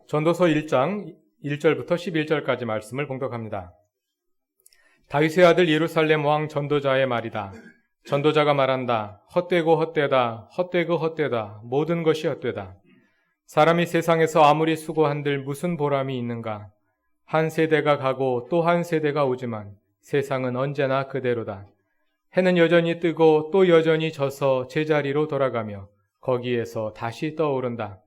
전도서 1장 1절부터 11절까지 말씀을 봉독합니다. 다윗의 아들 예루살렘 왕 전도자의 말이다. 전도자가 말한다. 헛되고 헛되다. 헛되고 헛되다. 모든 것이 헛되다. 사람이 세상에서 아무리 수고한들 무슨 보람이 있는가? 한 세대가 가고 또 한 세대가 오지만 세상은 언제나 그대로다. 해는 여전히 뜨고 또 여전히 져서 제자리로 돌아가며 거기에서 다시 떠오른다.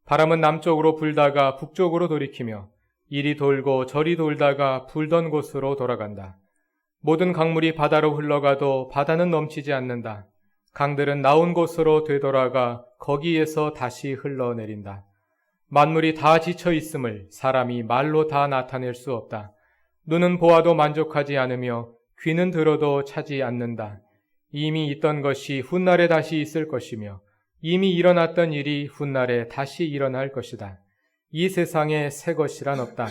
바람은 남쪽으로 불다가 북쪽으로 돌이키며 이리 돌고 저리 돌다가 불던 곳으로 돌아간다. 모든 강물이 바다로 흘러가도 바다는 넘치지 않는다. 강들은 나온 곳으로 되돌아가 거기에서 다시 흘러내린다. 만물이 다 지쳐 있음을 사람이 말로 다 나타낼 수 없다. 눈은 보아도 만족하지 않으며 귀는 들어도 차지 않는다. 이미 있던 것이 훗날에 다시 있을 것이며 이미 일어났던 일이 훗날에 다시 일어날 것이다. 이 세상에 새 것이란 없다.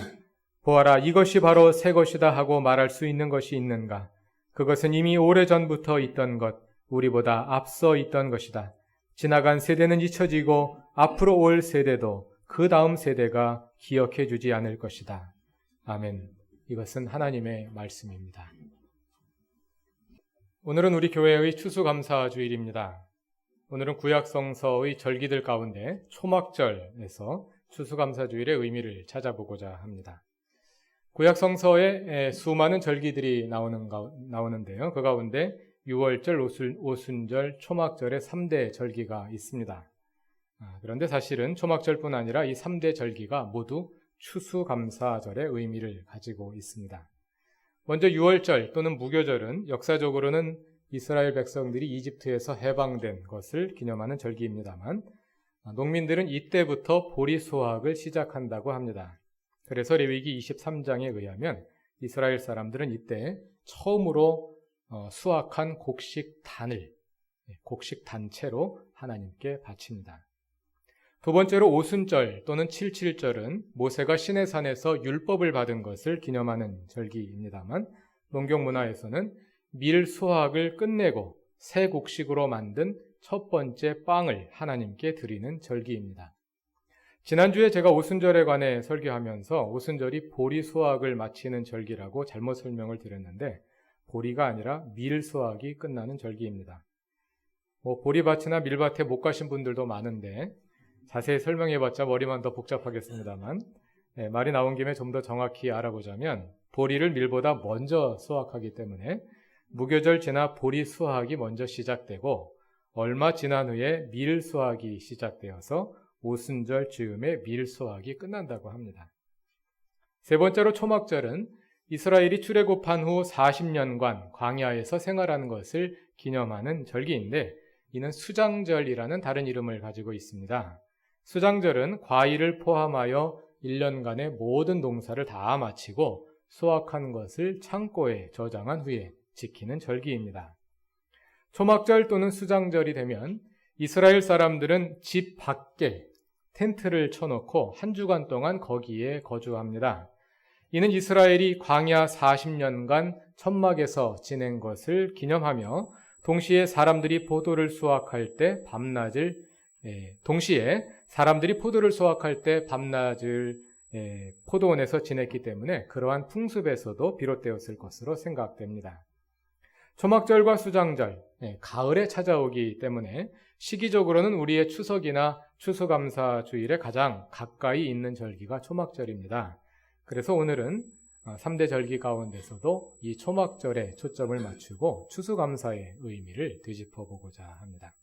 보아라, 이것이 바로 새 것이다 하고 말할 수 있는 것이 있는가? 그것은 이미 오래전부터 있던 것, 우리보다 앞서 있던 것이다. 지나간 세대는 잊혀지고 앞으로 올 세대도 그 다음 세대가 기억해 주지 않을 것이다. 아멘. 이것은 하나님의 말씀입니다. 오늘은 우리 교회의 추수감사주일입니다. 오늘은 구약성서의 절기들 가운데 초막절에서 추수감사주일의 의미를 찾아보고자 합니다. 구약성서에 수많은 절기들이 나오는데요. 그 가운데 유월절, 오순절, 초막절의 3대 절기가 있습니다. 그런데 사실은 초막절뿐 아니라 이 3대 절기가 모두 추수감사절의 의미를 가지고 있습니다. 먼저 유월절 또는 무교절은 역사적으로는 이스라엘 백성들이 이집트에서 해방된 것을 기념하는 절기입니다만 농민들은 이때부터 보리 수확을 시작한다고 합니다. 그래서 레위기 23장에 의하면 이스라엘 사람들은 이때 처음으로 수확한 곡식단체로 하나님께 바칩니다. 두 번째로 오순절 또는 칠칠절은 모세가 시내산에서 율법을 받은 것을 기념하는 절기입니다만 농경문화에서는 밀 수확을 끝내고 새 곡식으로 만든 첫 번째 빵을 하나님께 드리는 절기입니다. 지난주에 제가 오순절에 관해 설교하면서 오순절이 보리 수확을 마치는 절기라고 잘못 설명을 드렸는데 보리가 아니라 밀 수확이 끝나는 절기입니다. 보리밭이나 밀밭에 못 가신 분들도 많은데 자세히 설명해봤자 머리만 더 복잡하겠습니다만 말이 나온 김에 좀 더 정확히 알아보자면 보리를 밀보다 먼저 수확하기 때문에 무교절 지나 보리 수확이 먼저 시작되고 얼마 지난 후에 밀 수확이 시작되어서 오순절 즈음에 밀 수확이 끝난다고 합니다. 세 번째로 초막절은 이스라엘이 출애굽한 후 40년간 광야에서 생활하는 것을 기념하는 절기인데 이는 수장절이라는 다른 이름을 가지고 있습니다. 수장절은 과일을 포함하여 1년간의 모든 농사를 다 마치고 수확한 것을 창고에 저장한 후에 지키는 절기입니다. 초막절 또는 수장절이 되면 이스라엘 사람들은 집 밖에 텐트를 쳐놓고 한 주간 동안 거기에 거주합니다. 이는 이스라엘이 광야 40년간 천막에서 지낸 것을 기념하며 동시에 사람들이 포도를 수확할 때 밤낮을 포도원에서 지냈기 때문에 그러한 풍습에서도 비롯되었을 것으로 생각됩니다. 초막절과 수장절, 가을에 찾아오기 때문에 시기적으로는 우리의 추석이나 추수감사주일에 가장 가까이 있는 절기가 초막절입니다. 그래서 오늘은 3대 절기 가운데서도 이 초막절에 초점을 맞추고 추수감사의 의미를 되짚어보고자 합니다.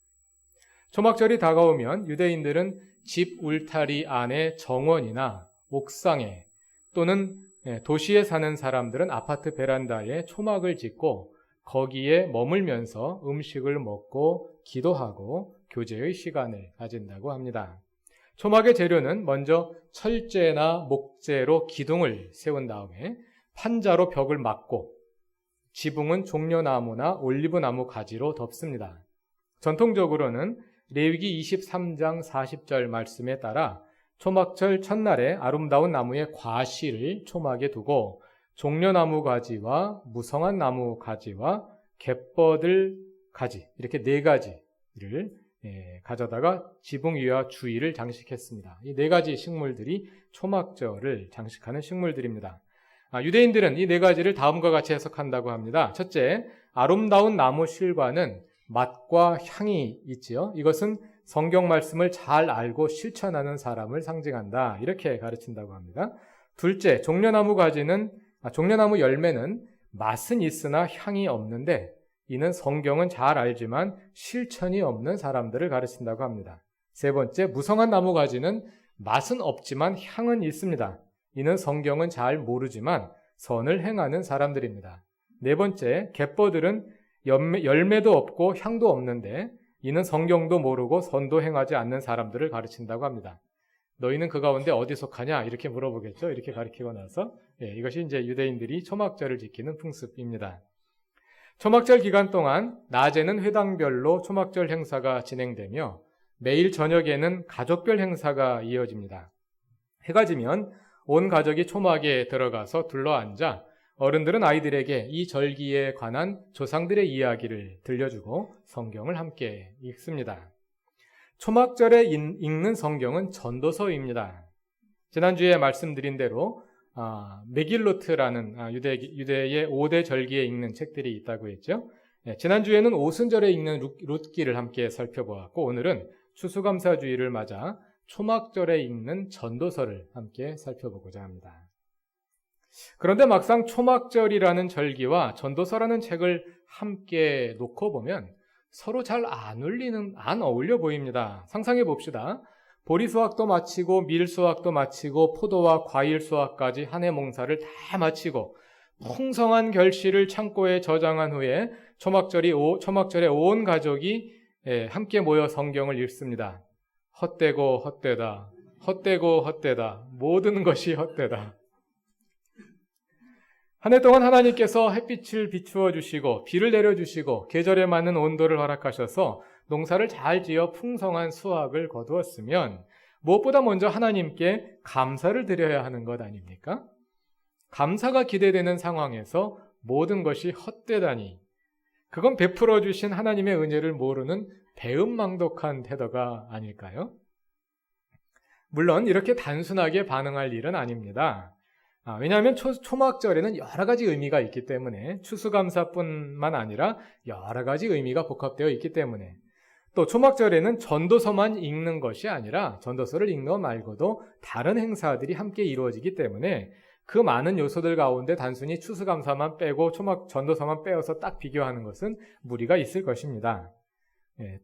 초막절이 다가오면 유대인들은 집 울타리 안에 정원이나 옥상에 또는 도시에 사는 사람들은 아파트 베란다에 초막을 짓고 거기에 머물면서 음식을 먹고 기도하고 교제의 시간을 가진다고 합니다. 초막의 재료는 먼저 철제나 목재로 기둥을 세운 다음에 판자로 벽을 막고 지붕은 종려나무나 올리브나무 가지로 덮습니다. 전통적으로는 레위기 23장 40절 말씀에 따라 초막절 첫날에 아름다운 나무의 과실을 초막에 두고 종려나무 가지와 무성한 나무 가지와 갯버들 가지 이렇게 4가지를 가져다가 지붕 위와 주위를 장식했습니다. 이 네 가지 식물들이 초막절을 장식하는 식물들입니다. 유대인들은 이 네 가지를 다음과 같이 해석한다고 합니다. 첫째, 아름다운 나무 실과는 맛과 향이 있지요. 이것은 성경 말씀을 잘 알고 실천하는 사람을 상징한다. 이렇게 가르친다고 합니다. 둘째, 종려나무 열매는 맛은 있으나 향이 없는데 이는 성경은 잘 알지만 실천이 없는 사람들을 가르친다고 합니다. 세 번째, 무성한 나무 가지는 맛은 없지만 향은 있습니다. 이는 성경은 잘 모르지만 선을 행하는 사람들입니다. 네 번째, 갯벌들은 열매도 없고 향도 없는데 이는 성경도 모르고 선도 행하지 않는 사람들을 가르친다고 합니다. 너희는 그 가운데 어디 속하냐? 이렇게 물어보겠죠. 이렇게 가르치고 나서 이것이 이제 유대인들이 초막절을 지키는 풍습입니다. 초막절 기간 동안 낮에는 회당별로 초막절 행사가 진행되며 매일 저녁에는 가족별 행사가 이어집니다. 해가 지면 온 가족이 초막에 들어가서 둘러앉아 어른들은 아이들에게 이 절기에 관한 조상들의 이야기를 들려주고 성경을 함께 읽습니다. 초막절에 읽는 성경은 전도서입니다. 지난주에 말씀드린 대로 메길로트라는 유대의 5대 절기에 읽는 책들이 있다고 했죠. 지난주에는 오순절에 읽는 룻기를 함께 살펴보았고 오늘은 추수감사주의를 맞아 초막절에 읽는 전도서를 함께 살펴보고자 합니다. 그런데 막상 초막절이라는 절기와 전도서라는 책을 함께 놓고 보면 서로 잘 안 어울려 보입니다. 상상해 봅시다. 보리 수확도 마치고 밀 수확도 마치고 포도와 과일 수확까지 한 해 몽사를 다 마치고 풍성한 결실을 창고에 저장한 후에 초막절에 온 가족이 함께 모여 성경을 읽습니다. 헛되고 헛되다. 헛되고 헛되다. 모든 것이 헛되다. 한 해 동안 하나님께서 햇빛을 비추어 주시고 비를 내려주시고 계절에 맞는 온도를 허락하셔서 농사를 잘 지어 풍성한 수확을 거두었으면 무엇보다 먼저 하나님께 감사를 드려야 하는 것 아닙니까? 감사가 기대되는 상황에서 모든 것이 헛되다니 그건 베풀어 주신 하나님의 은혜를 모르는 배은망덕한 태도가 아닐까요? 물론 이렇게 단순하게 반응할 일은 아닙니다. 왜냐하면 초막절에는 여러 가지 의미가 있기 때문에 추수감사뿐만 아니라 여러 가지 의미가 복합되어 있기 때문에 또 초막절에는 전도서만 읽는 것이 아니라 전도서를 읽는 것 말고도 다른 행사들이 함께 이루어지기 때문에 그 많은 요소들 가운데 단순히 추수감사만 빼고 전도서만 빼어서 딱 비교하는 것은 무리가 있을 것입니다.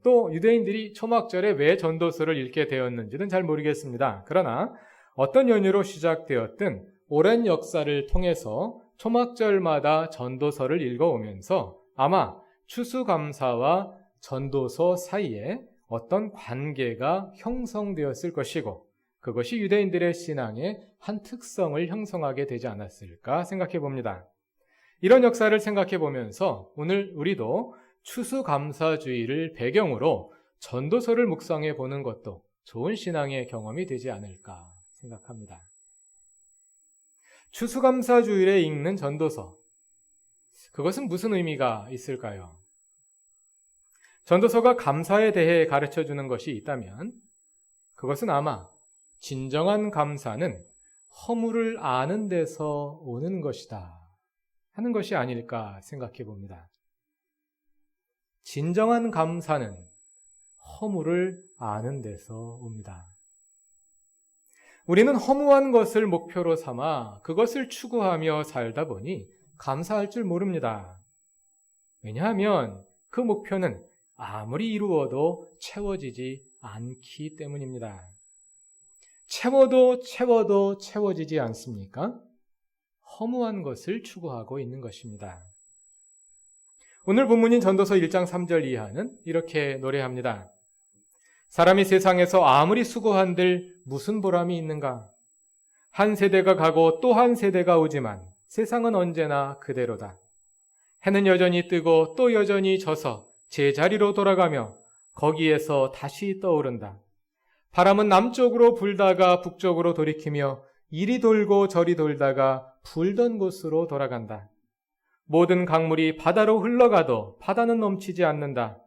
또 유대인들이 초막절에 왜 전도서를 읽게 되었는지는 잘 모르겠습니다. 그러나 어떤 연유로 시작되었든 오랜 역사를 통해서 초막절마다 전도서를 읽어오면서 아마 추수감사와 전도서 사이에 어떤 관계가 형성되었을 것이고 그것이 유대인들의 신앙의 한 특성을 형성하게 되지 않았을까 생각해 봅니다. 이런 역사를 생각해 보면서 오늘 우리도 추수감사주의를 배경으로 전도서를 묵상해 보는 것도 좋은 신앙의 경험이 되지 않을까 생각합니다. 추수감사주일에 읽는 전도서, 그것은 무슨 의미가 있을까요? 전도서가 감사에 대해 가르쳐주는 것이 있다면 그것은 아마 진정한 감사는 허물을 아는 데서 오는 것이다 하는 것이 아닐까 생각해 봅니다. 진정한 감사는 허물을 아는 데서 옵니다. 우리는 허무한 것을 목표로 삼아 그것을 추구하며 살다 보니 감사할 줄 모릅니다. 왜냐하면 그 목표는 아무리 이루어도 채워지지 않기 때문입니다. 채워도 채워지지 않습니까? 허무한 것을 추구하고 있는 것입니다. 오늘 본문인 전도서 1장 3절 이하는 이렇게 노래합니다. 사람이 세상에서 아무리 수고한들 무슨 보람이 있는가? 한 세대가 가고 또 한 세대가 오지만 세상은 언제나 그대로다. 해는 여전히 뜨고 또 여전히 져서 제자리로 돌아가며 거기에서 다시 떠오른다. 바람은 남쪽으로 불다가 북쪽으로 돌이키며 이리 돌고 저리 돌다가 불던 곳으로 돌아간다. 모든 강물이 바다로 흘러가도 바다는 넘치지 않는다.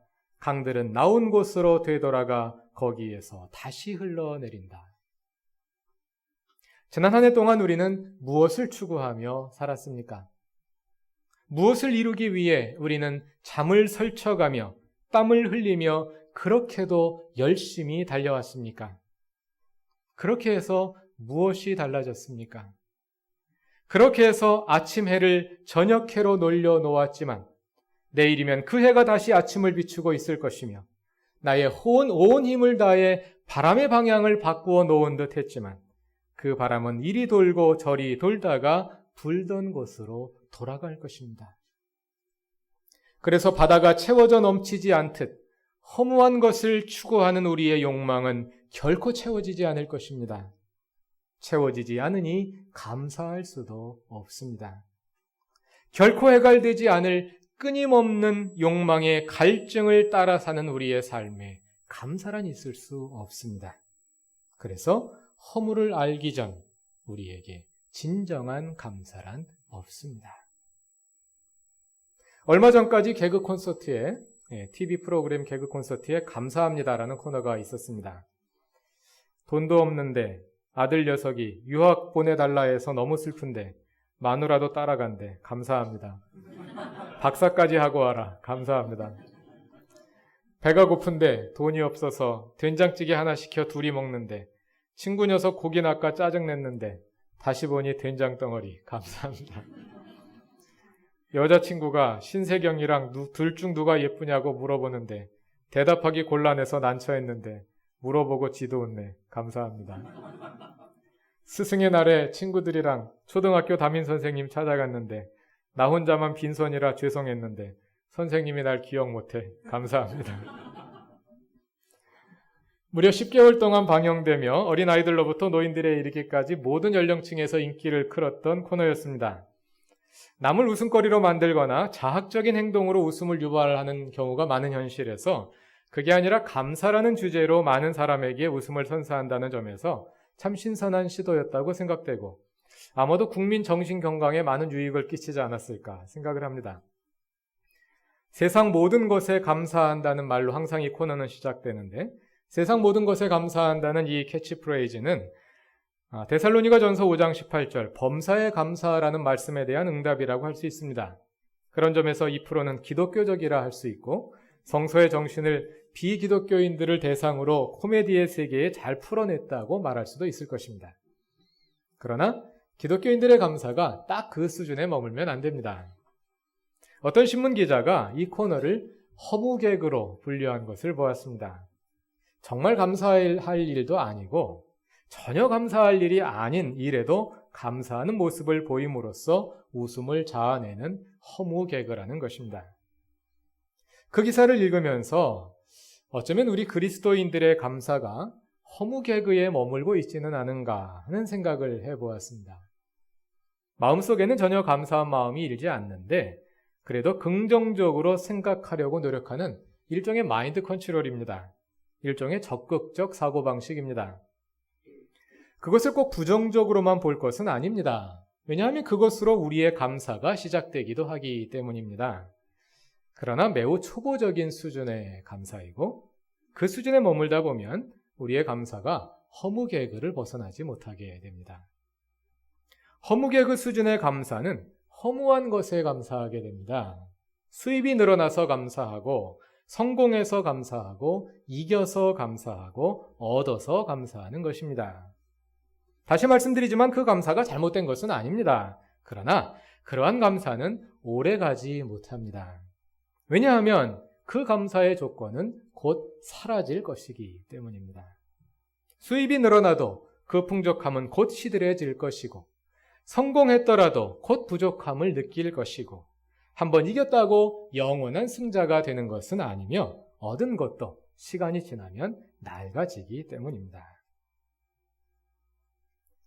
강들은 나온 곳으로 되돌아가 거기에서 다시 흘러내린다. 지난 한 해 동안 우리는 무엇을 추구하며 살았습니까? 무엇을 이루기 위해 우리는 잠을 설쳐가며 땀을 흘리며 그렇게도 열심히 달려왔습니까? 그렇게 해서 무엇이 달라졌습니까? 그렇게 해서 아침 해를 저녁 해로 놀려놓았지만 내일이면 그 해가 다시 아침을 비추고 있을 것이며 나의 온 힘을 다해 바람의 방향을 바꾸어 놓은 듯 했지만 그 바람은 이리 돌고 저리 돌다가 불던 곳으로 돌아갈 것입니다. 그래서 바다가 채워져 넘치지 않듯 허무한 것을 추구하는 우리의 욕망은 결코 채워지지 않을 것입니다. 채워지지 않으니 감사할 수도 없습니다. 결코 해결되지 않을 끊임없는 욕망의 갈증을 따라 사는 우리의 삶에 감사란 있을 수 없습니다. 그래서 허물을 알기 전 우리에게 진정한 감사란 없습니다. 얼마 전까지 개그 콘서트에 TV 프로그램 개그 콘서트에 감사합니다라는 코너가 있었습니다. 돈도 없는데 아들 녀석이 유학 보내달라 해서 너무 슬픈데 마누라도 따라간대. 감사합니다. 박사까지 하고 와라. 감사합니다. 배가 고픈데 돈이 없어서 된장찌개 하나 시켜 둘이 먹는데 친구 녀석 고기 낚아 짜증냈는데 다시 보니 된장 덩어리. 감사합니다. 여자친구가 신세경이랑 둘 중 누가 예쁘냐고 물어보는데 대답하기 곤란해서 난처했는데 물어보고 지도 웃네. 감사합니다. 스승의 날에 친구들이랑 초등학교 담임 선생님 찾아갔는데 나 혼자만 빈손이라 죄송했는데 선생님이 날 기억 못해. 감사합니다. 무려 10개월 동안 방영되며 어린아이들로부터 노인들에 이르기까지 모든 연령층에서 인기를 끌었던 코너였습니다. 남을 웃음거리로 만들거나 자학적인 행동으로 웃음을 유발하는 경우가 많은 현실에서 그게 아니라 감사라는 주제로 많은 사람에게 웃음을 선사한다는 점에서 참 신선한 시도였다고 생각되고 아마도 국민 정신 건강에 많은 유익을 끼치지 않았을까 생각을 합니다. 세상 모든 것에 감사한다는 말로 항상 이 코너는 시작되는데 세상 모든 것에 감사한다는 이 캐치프레이즈는 데살로니가 전서 5장 18절 범사에 감사라는 말씀에 대한 응답이라고 할 수 있습니다. 그런 점에서 이 프로는 기독교적이라 할 수 있고 성서의 정신을 비기독교인들을 대상으로 코미디의 세계에 잘 풀어냈다고 말할 수도 있을 것입니다. 그러나 기독교인들의 감사가 딱 그 수준에 머물면 안 됩니다. 어떤 신문 기자가 이 코너를 허무개그로 분류한 것을 보았습니다. 정말 감사할 일도 아니고 전혀 감사할 일이 아닌 일에도 감사하는 모습을 보임으로써 웃음을 자아내는 허무개그라는 것입니다. 그 기사를 읽으면서 어쩌면 우리 그리스도인들의 감사가 허무개그에 머물고 있지는 않은가 하는 생각을 해보았습니다. 마음속에는 전혀 감사한 마음이 일지 않는데 그래도 긍정적으로 생각하려고 노력하는 일종의 마인드 컨트롤입니다. 일종의 적극적 사고방식입니다. 그것을 꼭 부정적으로만 볼 것은 아닙니다. 왜냐하면 그것으로 우리의 감사가 시작되기도 하기 때문입니다. 그러나 매우 초보적인 수준의 감사이고 그 수준에 머물다 보면 우리의 감사가 허무개그를 벗어나지 못하게 됩니다. 허무개그 수준의 감사는 허무한 것에 감사하게 됩니다. 수입이 늘어나서 감사하고 성공해서 감사하고 이겨서 감사하고 얻어서 감사하는 것입니다. 다시 말씀드리지만 그 감사가 잘못된 것은 아닙니다. 그러나 그러한 감사는 오래가지 못합니다. 왜냐하면 그 감사의 조건은 곧 사라질 것이기 때문입니다. 수입이 늘어나도 그 풍족함은 곧 시들해질 것이고 성공했더라도 곧 부족함을 느낄 것이고 한번 이겼다고 영원한 승자가 되는 것은 아니며 얻은 것도 시간이 지나면 낡아지기 때문입니다.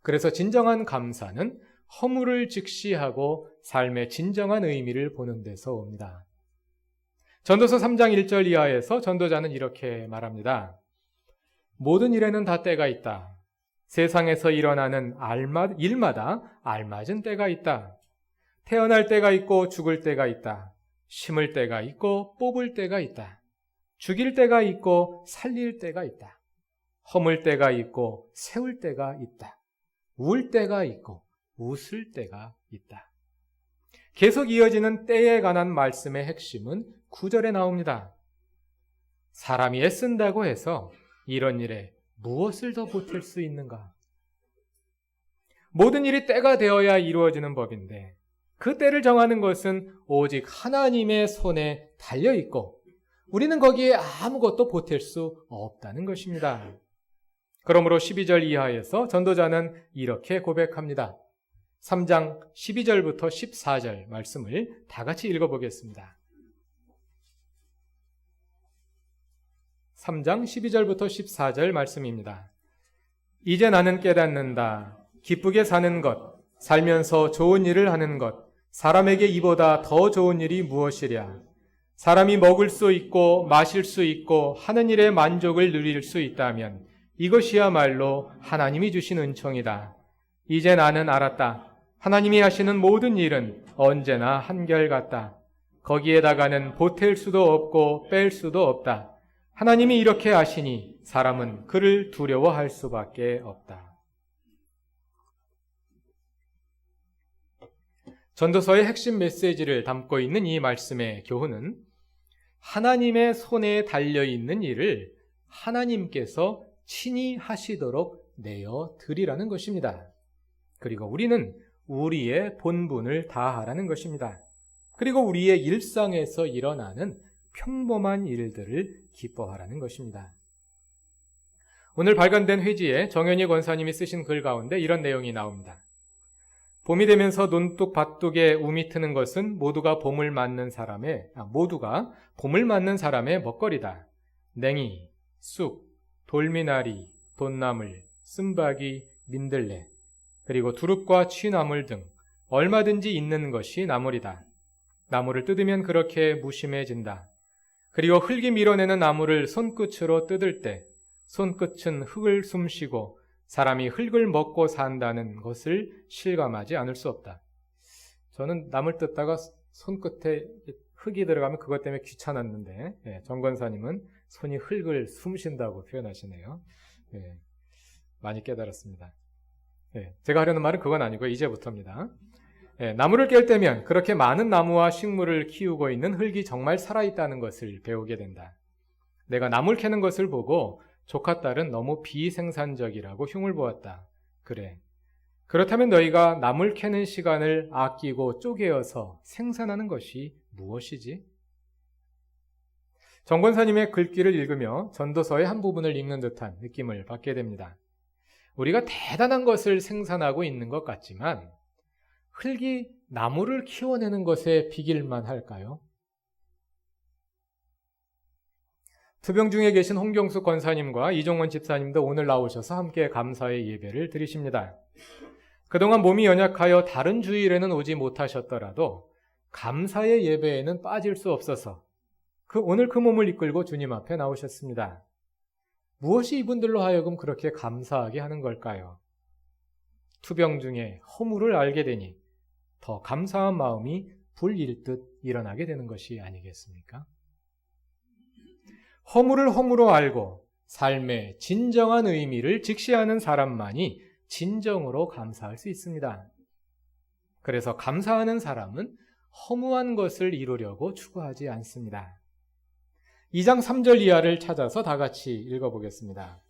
그래서 진정한 감사는 허물을 직시하고 삶의 진정한 의미를 보는 데서 옵니다. 전도서 3장 1절 이하에서 전도자는 이렇게 말합니다. 모든 일에는 다 때가 있다. 세상에서 일어나는 일마다 알맞은 때가 있다. 태어날 때가 있고 죽을 때가 있다. 심을 때가 있고 뽑을 때가 있다. 죽일 때가 있고 살릴 때가 있다. 허물 때가 있고 세울 때가 있다. 울 때가 있고 웃을 때가 있다. 계속 이어지는 때에 관한 말씀의 핵심은 9절에 나옵니다. 사람이 애쓴다고 해서 이런 일에 무엇을 더 보탤 수 있는가? 모든 일이 때가 되어야 이루어지는 법인데 그 때를 정하는 것은 오직 하나님의 손에 달려있고 우리는 거기에 아무것도 보탤 수 없다는 것입니다. 그러므로 12절 이하에서 전도자는 이렇게 고백합니다. 3장 12절부터 14절 말씀을 다 같이 읽어보겠습니다. 3장 12절부터 14절 말씀입니다. 이제 나는 깨닫는다. 기쁘게 사는 것, 살면서 좋은 일을 하는 것, 사람에게 이보다 더 좋은 일이 무엇이랴. 사람이 먹을 수 있고 마실 수 있고 하는 일에 만족을 누릴 수 있다면 이것이야말로 하나님이 주신 은총이다. 이제 나는 알았다. 하나님이 하시는 모든 일은 언제나 한결같다. 거기에다가는 보탤 수도 없고 뺄 수도 없다. 하나님이 이렇게 하시니 사람은 그를 두려워할 수밖에 없다. 전도서의 핵심 메시지를 담고 있는 이 말씀의 교훈은 하나님의 손에 달려있는 일을 하나님께서 친히 하시도록 내어드리라는 것입니다. 그리고 우리는 우리의 본분을 다하라는 것입니다. 그리고 우리의 일상에서 일어나는 평범한 일들을 기뻐하라는 것입니다. 오늘 발간된 회지에 정현희 권사님이 쓰신 글 가운데 이런 내용이 나옵니다. 봄이 되면서 논뚝 밭뚝에 움이 트는 것은 모두가 봄을 맞는 사람의 먹거리다. 냉이, 쑥, 돌미나리, 돈나물, 쓴바귀, 민들레, 그리고 두릅과 취나물 등 얼마든지 있는 것이 나물이다. 나물을 뜯으면 그렇게 무심해진다. 그리고 흙이 밀어내는 나물을 손끝으로 뜯을 때 손끝은 흙을 숨쉬고 사람이 흙을 먹고 산다는 것을 실감하지 않을 수 없다. 저는 나물 뜯다가 손끝에 흙이 들어가면 그것 때문에 귀찮았는데 정 권사님은 손이 흙을 숨쉰다고 표현하시네요. 많이 깨달았습니다. 제가 하려는 말은 그건 아니고 이제부터입니다. 나무를 깰 때면 그렇게 많은 나무와 식물을 키우고 있는 흙이 정말 살아있다는 것을 배우게 된다. 내가 나물 캐는 것을 보고 조카 딸은 너무 비생산적이라고 흉을 보았다. 그래. 그렇다면 너희가 나물 캐는 시간을 아끼고 쪼개어서 생산하는 것이 무엇이지? 정 권사님의 글귀를 읽으며 전도서의 한 부분을 읽는 듯한 느낌을 받게 됩니다. 우리가 대단한 것을 생산하고 있는 것 같지만 흙이 나무를 키워내는 것에 비길만 할까요? 투병중에 계신 홍경숙 권사님과 이종원 집사님도 오늘 나오셔서 함께 감사의 예배를 드리십니다. 그동안 몸이 연약하여 다른 주일에는 오지 못하셨더라도 감사의 예배에는 빠질 수 없어서 오늘 그 몸을 이끌고 주님 앞에 나오셨습니다. 무엇이 이분들로 하여금 그렇게 감사하게 하는 걸까요? 투병 중에 허물을 알게 되니 더 감사한 마음이 불일듯 일어나게 되는 것이 아니겠습니까? 허물을 허물로 알고 삶의 진정한 의미를 직시하는 사람만이 진정으로 감사할 수 있습니다. 그래서 감사하는 사람은 허무한 것을 이루려고 추구하지 않습니다. 2장 3절 이하를 찾아서 다 같이 읽어보겠습니다.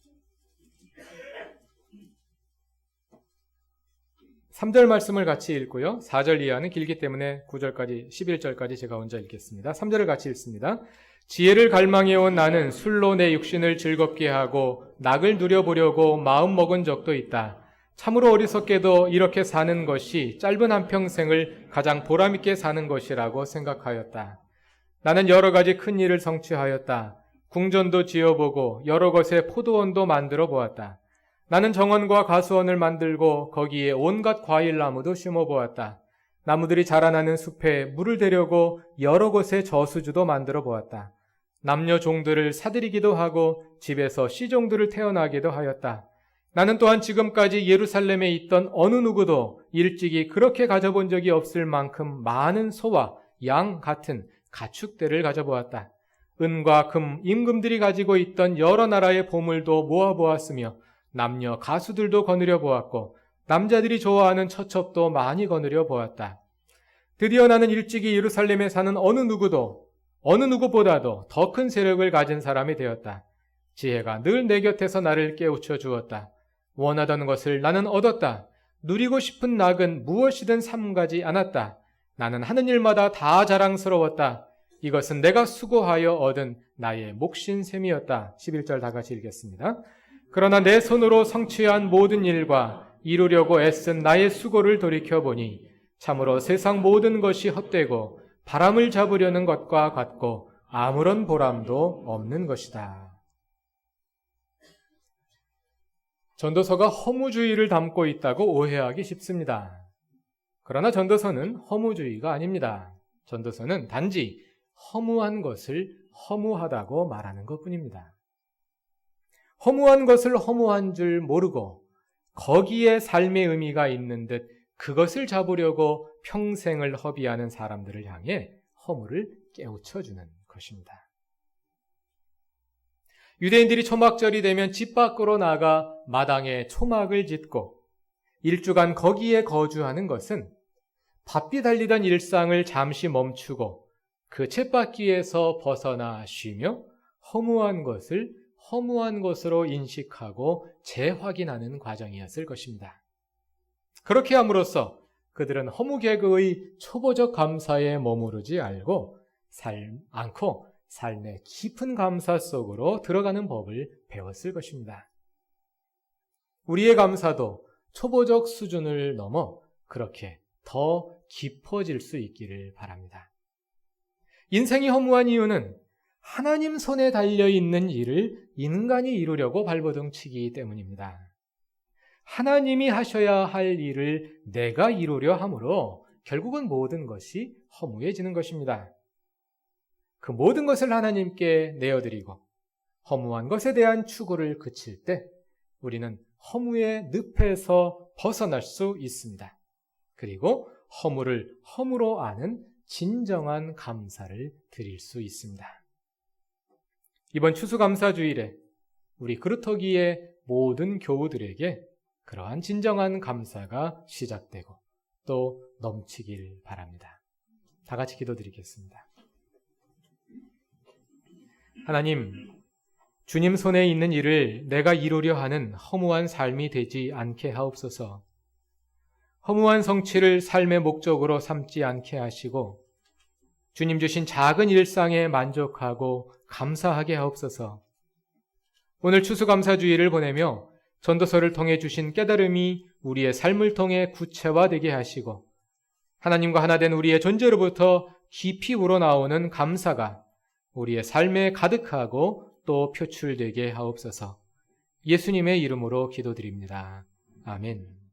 3절 말씀을 같이 읽고요. 4절 이하는 길기 때문에 9절까지 11절까지 제가 혼자 읽겠습니다. 3절을 같이 읽습니다. 지혜를 갈망해온 나는 술로 내 육신을 즐겁게 하고 낙을 누려보려고 마음먹은 적도 있다. 참으로 어리석게도 이렇게 사는 것이 짧은 한평생을 가장 보람있게 사는 것이라고 생각하였다. 나는 여러 가지 큰 일을 성취하였다. 궁전도 지어보고 여러 곳에 포도원도 만들어 보았다. 나는 정원과 가수원을 만들고 거기에 온갖 과일나무도 심어보았다. 나무들이 자라나는 숲에 물을 대려고 여러 곳에 저수지도 만들어 보았다. 남녀 종들을 사들이기도 하고 집에서 씨종들을 태어나기도 하였다. 나는 또한 지금까지 예루살렘에 있던 어느 누구도 일찍이 그렇게 가져본 적이 없을 만큼 많은 소와 양 같은 가축들을 가져보았다. 은과 금, 임금들이 가지고 있던 여러 나라의 보물도 모아보았으며 남녀 가수들도 거느려 보았고 남자들이 좋아하는 처첩도 많이 거느려 보았다. 드디어 나는 일찍이 예루살렘에 사는 어느 누구보다도 더 큰 세력을 가진 사람이 되었다. 지혜가 늘 내 곁에서 나를 깨우쳐 주었다. 원하던 것을 나는 얻었다. 누리고 싶은 낙은 무엇이든 삼가지 않았다. 나는 하는 일마다 다 자랑스러웠다. 이것은 내가 수고하여 얻은 나의 몫인 셈이었다. 11절 다 같이 읽겠습니다. 그러나 내 손으로 성취한 모든 일과 이루려고 애쓴 나의 수고를 돌이켜보니 참으로 세상 모든 것이 헛되고 바람을 잡으려는 것과 같고 아무런 보람도 없는 것이다. 전도서가 허무주의를 담고 있다고 오해하기 쉽습니다. 그러나 전도서는 허무주의가 아닙니다. 전도서는 단지 허무한 것을 허무하다고 말하는 것뿐입니다. 허무한 것을 허무한 줄 모르고 거기에 삶의 의미가 있는 듯 그것을 잡으려고 평생을 허비하는 사람들을 향해 허무를 깨우쳐주는 것입니다. 유대인들이 초막절이 되면 집 밖으로 나가 마당에 초막을 짓고 일주간 거기에 거주하는 것은 바삐 달리던 일상을 잠시 멈추고 그 쳇바퀴에서 벗어나 쉬며 허무한 것을 허무한 것으로 인식하고 재확인하는 과정이었을 것입니다. 그렇게 함으로써 그들은 허무 개그의 초보적 감사에 머무르지 않고 삶의 깊은 감사 속으로 들어가는 법을 배웠을 것입니다. 우리의 감사도 초보적 수준을 넘어 그렇게 더 깊어질 수 있기를 바랍니다. 인생이 허무한 이유는 하나님 손에 달려있는 일을 인간이 이루려고 발버둥치기 때문입니다. 하나님이 하셔야 할 일을 내가 이루려 함으로 결국은 모든 것이 허무해지는 것입니다. 그 모든 것을 하나님께 내어드리고 허무한 것에 대한 추구를 그칠 때 우리는 허무의 늪에서 벗어날 수 있습니다. 그리고 허무를 허무로 아는 진정한 감사를 드릴 수 있습니다. 이번 추수감사주일에 우리 그루터기의 모든 교우들에게 그러한 진정한 감사가 시작되고 또 넘치길 바랍니다. 다 같이 기도드리겠습니다. 하나님, 주님 손에 있는 일을 내가 이루려 하는 허무한 삶이 되지 않게 하옵소서. 허무한 성취를 삶의 목적으로 삼지 않게 하시고 주님 주신 작은 일상에 만족하고 감사하게 하옵소서. 오늘 추수감사주의를 보내며 전도서를 통해 주신 깨달음이 우리의 삶을 통해 구체화되게 하시고 하나님과 하나 된 우리의 존재로부터 깊이 우러나오는 감사가 우리의 삶에 가득하고 또 표출되게 하옵소서. 예수님의 이름으로 기도드립니다. 아멘.